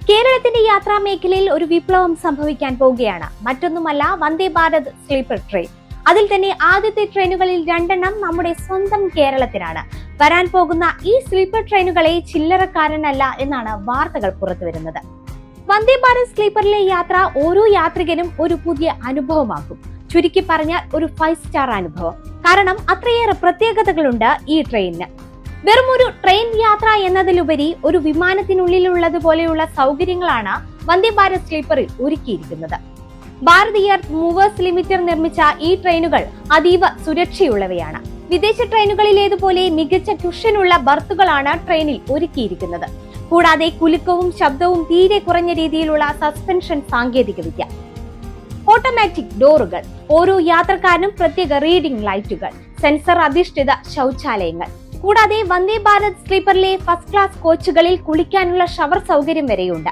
കേരളത്തിന്റെ യാത്രാ മേഖലയിൽ ഒരു വിപ്ലവം സംഭവിക്കാൻ പോവുകയാണ്. മറ്റൊന്നുമല്ല, വന്ദേ ഭാരത് സ്ലീപ്പർ ട്രെയിൻ. അതിൽ തന്നെ ആദ്യത്തെ ട്രെയിനുകളിൽ 2 നമ്മുടെ സ്വന്തം കേരളത്തിനാണ്. വരാൻ പോകുന്ന ഈ സ്ലീപ്പർ ട്രെയിനുകളെ ചില്ലറക്കാരനല്ല എന്നാണ് വാർത്തകൾ പുറത്തുവരുന്നത്. വന്ദേ ഭാരത് സ്ലീപ്പറിലെ യാത്ര ഓരോ യാത്രികനും ഒരു പുതിയ അനുഭവമാകും. ചുരുക്കി പറഞ്ഞാൽ ഒരു 5 സ്റ്റാർ അനുഭവം. കാരണം അത്രയേറെ പ്രത്യേകതകളുണ്ട് ഈ ട്രെയിനിന്. വെറും ഒരു ട്രെയിൻ യാത്ര എന്നതിലുപരി ഒരു വിമാനത്തിനുള്ളിലുള്ളതുപോലെയുള്ള സൗകര്യങ്ങളാണ് വന്ദേ ഭാരത് സ്ലീപ്പറിൽ ഒരുക്കിയിരിക്കുന്നത്. ഭാരത് എർത്ത് മൂവേഴ്സ് ലിമിറ്റഡ് നിർമ്മിച്ച ഈ ട്രെയിനുകൾ അതീവ സുരക്ഷയുള്ളവയാണ്. വിദേശ ട്രെയിനുകളിലേതുപോലെ മികച്ച കുഷനുള്ള ബർത്തുകളാണ് ട്രെയിനിൽ ഒരുക്കിയിരിക്കുന്നത്. കൂടാതെ കുലുക്കവും ശബ്ദവും തീരെ കുറഞ്ഞ രീതിയിലുള്ള സസ്പെൻഷൻ സാങ്കേതികവിദ്യ, ഓട്ടോമാറ്റിക് ഡോറുകൾ, ഓരോ യാത്രക്കാരനും പ്രത്യേക റീഡിംഗ് ലൈറ്റുകൾ, സെൻസർ അധിഷ്ഠിത ശൗചാലയങ്ങൾ, കൂടാതെ വന്ദേ ഭാരത് സ്ലീപ്പറിലെ ഫസ്റ്റ് ക്ലാസ് കോച്ചുകളിൽ കുളിക്കാനുള്ള ഷവർ സൗകര്യം വരെയുണ്ട്.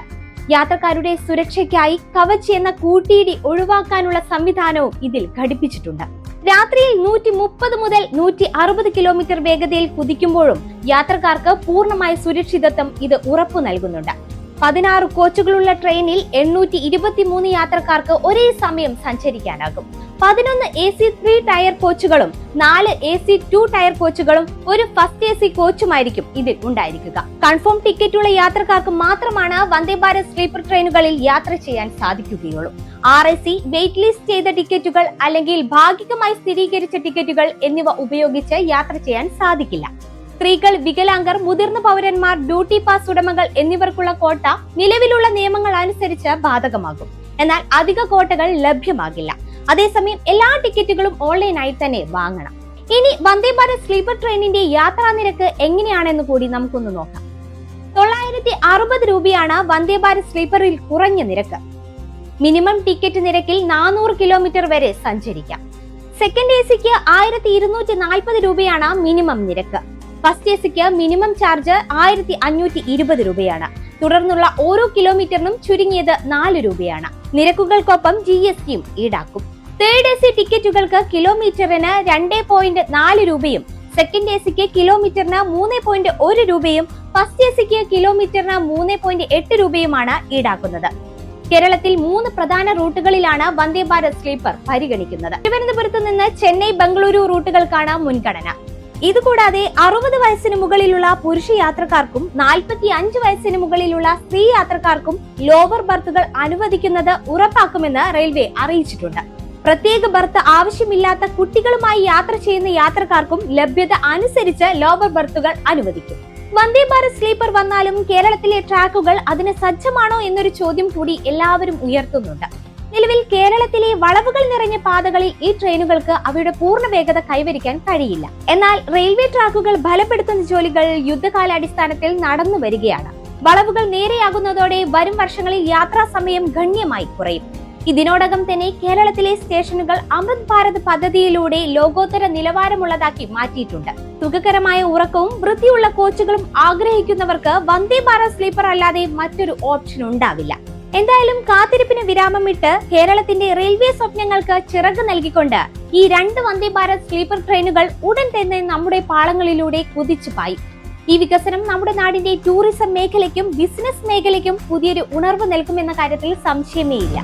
യാത്രക്കാരുടെ സുരക്ഷയ്ക്കായി കവച് എന്ന കൂട്ടിയിടി ഒഴിവാക്കാനുള്ള സംവിധാനവും ഇതിൽ ഘടിപ്പിച്ചിട്ടുണ്ട്. രാത്രിയിൽ 130 മുതൽ 160 കിലോമീറ്റർ വേഗതയിൽ കുതിക്കുമ്പോഴും യാത്രക്കാർക്ക് പൂർണ്ണമായ സുരക്ഷിതത്വം ഇത് ഉറപ്പു നൽകുന്നുണ്ട്. 16 കോച്ചുകളുള്ള ട്രെയിനിൽ 823 യാത്രക്കാർക്ക് ഒരേ സമയം സഞ്ചരിക്കാനാകും. 11 AC 3 ടയർ കോച്ചുകളും 4 AC 2 ടയർ കോച്ചുകളും ഒരു ഫസ്റ്റ് AC കോച്ചുമായിരിക്കും ഇതിൽ ഉണ്ടായിരിക്കുക. കൺഫേം ടിക്കറ്റുള്ള യാത്രക്കാർക്ക് മാത്രമാണ് വന്ദേ ഭാരത് സ്ലീപ്പർ ട്രെയിനുകളിൽ യാത്ര ചെയ്യാൻ സാധിക്കുകയുള്ളൂ. RAC, വെയിറ്റ് ലിസ്റ്റ് ചെയ്ത ടിക്കറ്റുകൾ അല്ലെങ്കിൽ ഭാഗികമായി സ്ഥിരീകരിച്ച ടിക്കറ്റുകൾ എന്നിവ ഉപയോഗിച്ച് യാത്ര ചെയ്യാൻ സാധിക്കില്ല. സ്ത്രീകൾ, വികലാംഗർ, മുതിർന്ന പൗരന്മാർ, ഡ്യൂട്ടി പാസ് ഉടമകൾ എന്നിവർക്കുള്ള കോട്ട നിലവിലുള്ള നിയമങ്ങൾ അനുസരിച്ച് ബാധകമാകും. എന്നാൽ അധിക കോട്ടകൾ ലഭ്യമാകില്ല. അതേസമയം എല്ലാ ടിക്കറ്റുകളും ഓൺലൈനായി തന്നെ വാങ്ങണം. ഇനി വന്ദേ ഭാരത് സ്ലീപ്പർ ട്രെയിനിന്റെ യാത്രാ നിരക്ക് എങ്ങനെയാണെന്ന് കൂടി നമുക്കൊന്ന് നോക്കാം. 960 രൂപയാണ് വന്ദേ ഭാരത് സ്ലീപ്പറിൽ കുറഞ്ഞ നിരക്ക്. മിനിമം ടിക്കറ്റ് നിരക്കിൽ 400 കിലോമീറ്റർ വരെ സഞ്ചരിക്കാം. സെക്കൻഡ് ACക്ക് 1240 രൂപയാണ് മിനിമം നിരക്ക്. ഫസ്റ്റ് ACക്ക് മിനിമം ചാർജ് 1520 രൂപയാണ്. തുടർന്നുള്ള ഓരോ കിലോമീറ്ററിനും ചുരുങ്ങിയത് 4 രൂപയാണ്. നിരക്കുകൾക്കൊപ്പം GSTയും ഈടാക്കും. തേർഡ് AC ടിക്കറ്റുകൾക്ക് കിലോമീറ്ററിന് 2.4 രൂപയും സെക്കൻഡ് ACക്ക് കിലോമീറ്ററിന് 3.1 രൂപയും ഫസ്റ്റ് ACക്ക് കിലോമീറ്ററിന് 3.8 രൂപയുമാണ് ഈടാക്കുന്നത്. കേരളത്തിൽ 3 പ്രധാന റൂട്ടുകളിലാണ് വന്ദേ ഭാരത് സ്ലീപ്പർ പരിഗണിക്കുന്നത്. തിരുവനന്തപുരത്ത് നിന്ന് ചെന്നൈ, ബംഗളൂരു റൂട്ടുകൾക്കാണ് മുൻഗണന. ഇതുകൂടാതെ 60 വയസ്സിന് മുകളിലുള്ള പുരുഷ യാത്രക്കാർക്കും 45 വയസ്സിന് മുകളിലുള്ള സ്ത്രീ യാത്രക്കാർക്കും ലോവർ ബർത്തുകൾ അനുവദിക്കുന്നത് ഉറപ്പാക്കുമെന്ന് റെയിൽവേ അറിയിച്ചിട്ടുണ്ട്. പ്രത്യേക ബർത്ത് ആവശ്യമില്ലാത്ത കുട്ടികളുമായി യാത്ര ചെയ്യുന്ന യാത്രക്കാർക്കും ലഭ്യത അനുസരിച്ച് ലോവർ ബർത്തുകൾ അനുവദിക്കും. വന്ദേ ഭാരത് സ്ലീപ്പർ വന്നാലും കേരളത്തിലെ ട്രാക്കുകൾ അതിന് സജ്ജമാണോ എന്നൊരു ചോദ്യം കൂടി എല്ലാവരും ഉയർത്തുന്നുണ്ട്. നിലവിൽ കേരളത്തിലെ വളവുകൾ നിറഞ്ഞ പാതകളിൽ ഈ ട്രെയിനുകൾക്ക് അവയുടെ പൂർണ്ണ വേഗത കൈവരിക്കാൻ കഴിയില്ല. എന്നാൽ റെയിൽവേ ട്രാക്കുകൾ ബലപ്പെടുത്തുന്ന ജോലികൾ യുദ്ധകാലാടിസ്ഥാനത്തിൽ നടന്നു വരികയാണ്. വളവുകൾ നേരെയാകുന്നതോടെ വരും വർഷങ്ങളിൽ യാത്രാ സമയം ഗണ്യമായി കുറയും. ഇതിനോടകം തന്നെ കേരളത്തിലെ സ്റ്റേഷനുകൾ അമൃത് ഭാരത് പദ്ധതിയിലൂടെ ലോകോത്തര നിലവാരമുള്ളതാക്കി മാറ്റിയിട്ടുണ്ട്. സുഖകരമായ ഉറക്കവും വൃത്തിയുള്ള കോച്ചുകളും ആഗ്രഹിക്കുന്നവർക്ക് വന്ദേ ഭാരത് സ്ലീപ്പർ അല്ലാതെ മറ്റൊരു ഓപ്ഷൻ ഉണ്ടാവില്ല. എന്തായാലും കാത്തിരിപ്പിന് വിരാമമിട്ട് കേരളത്തിന്റെ റെയിൽവേ സ്വപ്നങ്ങൾക്ക് ചിറക് നൽകിക്കൊണ്ട് ഈ 2 വന്ദേ ഭാരത് സ്ലീപ്പർ ട്രെയിനുകൾ ഉടൻ തന്നെ നമ്മുടെ പാളങ്ങളിലൂടെ കുതിച്ചു പായും. ഈ വികസനം നമ്മുടെ നാടിന്റെ ടൂറിസം മേഖലയ്ക്കും ബിസിനസ് മേഖലയ്ക്കും പുതിയൊരു ഉണർവ് നൽകുമെന്ന കാര്യത്തിൽ സംശയമേയില്ല.